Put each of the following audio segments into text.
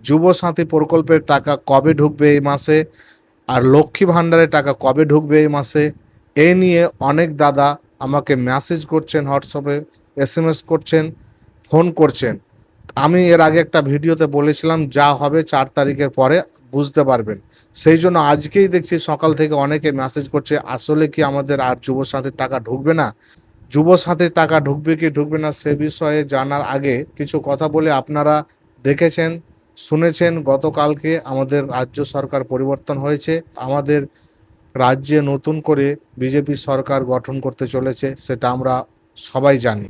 যুব সাথী প্রকল্পের টাকা কবে ঢুকবে এই মাসে, আর লক্ষ্মী ভাণ্ডারের টাকা কবে ঢুকবে এই মাসে, এই নিয়ে অনেক দাদা আমাকে মেসেজ করছেন, হোয়াটসঅ্যাপে এসএমএস করছেন, ফোন করছেন। আমি এর আগে একটা ভিডিওতে বলেছিলাম যা হবে 4 তারিখের পরে বুঝতে পারবেন। সেই জন্য আজকেই দেখছি সকাল থেকে অনেকে মেসেজ করছে আসলে কি আমাদের আর যুব সাথীর টাকা ঢুকবে না। যুব সাথীর টাকা ঢুকবে কি ঢুকবে না সে বিষয়ে জানার আগে কিছু কথা বলে, আপনারা দেখেছেন শুনেছেন গতকালকে আমাদের রাজ্য সরকার পরিবর্তন হয়েছে। আমাদের রাজ্যে নতুন করে বিজেপি সরকার গঠন করতে চলেছে, সেটা আমরা সবাই জানি।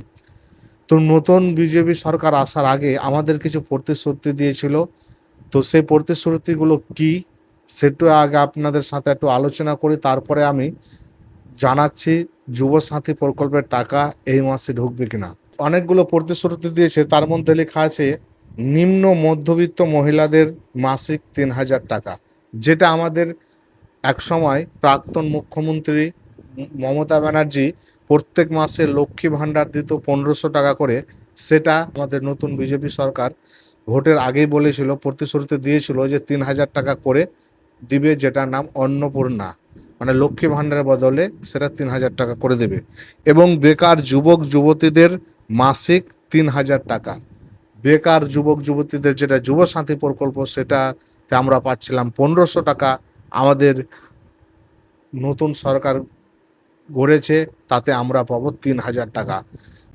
তো নতুন বিজেপি সরকার আসার আগে আমাদের কিছু প্রতিশ্রুতি দিয়েছিল। তো সেই প্রতিশ্রুতিগুলো কি সেটা আগে আপনাদের সাথে একটু আলোচনা করি, তারপরে আমি জানাচ্ছি যুব সাথী প্রকল্পের টাকা এই মাসে ঢুকবে কিনা। অনেকগুলো প্রতিশ্রুতি দিয়েছে, তার মধ্যে লেখা আছে নিম্ন মধ্যবিত্ত মহিলাদের মাসিক 3,000 টাকা, যেটা আমাদের একসময় প্রাক্তন মুখ্যমন্ত্রী মমতা ব্যানার্জি প্রত্যেক মাসে লক্ষ্মী ভাণ্ডার দিত 1,500 টাকা করে। সেটা আমাদের নতুন বিজেপি সরকার ভোটের আগেই বলেছিল, প্রতিশ্রুতি দিয়েছিল যে 3,000 টাকা করে দিবে, যেটার নাম অন্নপূর্ণা, মানে লক্ষ্মী ভাণ্ডারের বদলে সেটা 3,000 টাকা করে দেবে। এবং বেকার যুবক যুবতীদের মাসিক 3,000 টাকা। বেকার যুবক যুবতীদের যেটা যুব সাথী প্রকল্প সেটাতে আমরা পাচ্ছিলাম 1,500 টাকা। আমাদের নতুন সরকার গড়েছে, তাতে আমরা পাবো 3,000 টাকা।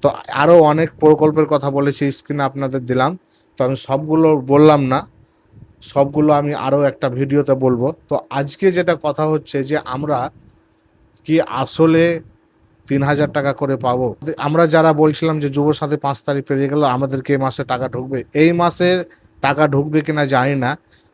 তো আরও অনেক প্রকল্পের কথা বলেছি, স্ক্রিনে আপনাদের দিলাম। তো আমি সবগুলো বললাম না, সবগুলো আমি আরও একটা ভিডিওতে বলবো। তো আজকে যেটা কথা হচ্ছে যে আমরা কি আসলে 3,000 টাকা করে পাবো? আমরা যারা বলছিলাম যে যুব সাথী 5 তারিখ পেরিয়ে গেল, আমাদেরকে এই মাসে টাকা ঢুকবে, এই মাসে টাকা ঢুকবে কিনা জানি না।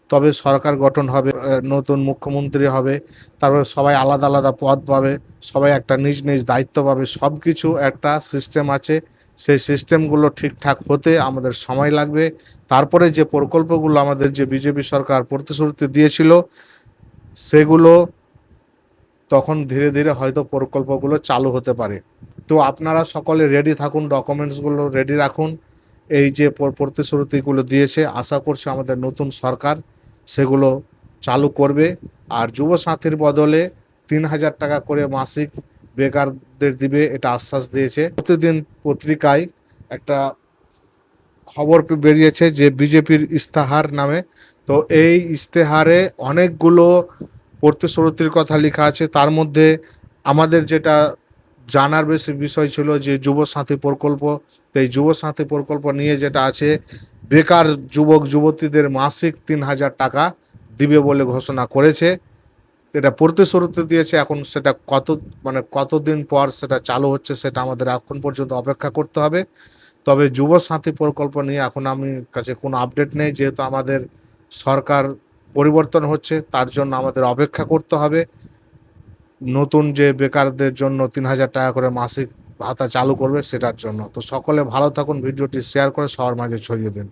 তবে সরকার গঠন হবে, নতুন মুখ্যমন্ত্রী হবে, তারপরে সবাই আলাদা আলাদা পদ পাবে, সবাই একটা নিজ নিজ দায়িত্ব পাবে, সব কিছু একটা সিস্টেম আছে। সেই সিস্টেমগুলো ঠিকঠাক হতে আমাদের সময় লাগবে। তারপরে যে প্রকল্পগুলো আমাদের যে বিজেপি সরকার প্রতিশ্রুতি দিয়েছিল সেগুলো তখন ধীরে ধীরে হয়তো প্রকল্পগুলো চালু হতে পারে। তো আপনারা সকলে রেডি থাকুন, ডকুমেন্টসগুলো রেডি রাখুন। এই যে প্রতিশ্রুতিগুলো দিয়েছে, আশা করছি আমাদের নতুন সরকার সেগুলো চালু করবে। আর যুব সাথীর বদলে 3,000 টাকা করে মাসিক বেকারদের দিবে, এটা আশ্বাস দিয়েছে। প্রতিদিন পত্রিকায় একটা খবর বেরিয়েছে যে বিজেপির ইস্তাহার নামে। তো এই ইস্তেহারে অনেকগুলো প্রতিশ্রুতির কথা লেখা আছে। তার মধ্যে আমাদের যেটা জানার বেশি বিষয় ছিল যে যুব সাথী প্রকল্প। তো এই যুব সাথী প্রকল্প নিয়ে যেটা আছে, বেকার যুবক যুবতীদের মাসিক 3,000 টাকা দিবে বলে ঘোষণা করেছে। এটা প্রতিশ্রুতি দিয়েছে, এখন সেটা কতদিন পর সেটা চালু হচ্ছে সেটা আমাদের এখন পর্যন্ত অপেক্ষা করতে হবে। তবে যুব সাথী প্রকল্প নিয়ে এখন আমি কাছে কোনো আপডেট নেই, যেহেতু আমাদের সরকার পরিবর্তন হচ্ছে, তার জন্য আমাদের অপেক্ষা করতে হবে নতুন যে বেকারদের জন্য 3,000 টাকা করে মাসিক ভাতা চালু করবে সেটার জন্য। তো সকলে ভালো থাকুন, ভিডিওটি শেয়ার করে সবার মাঝে ছড়িয়ে দিন।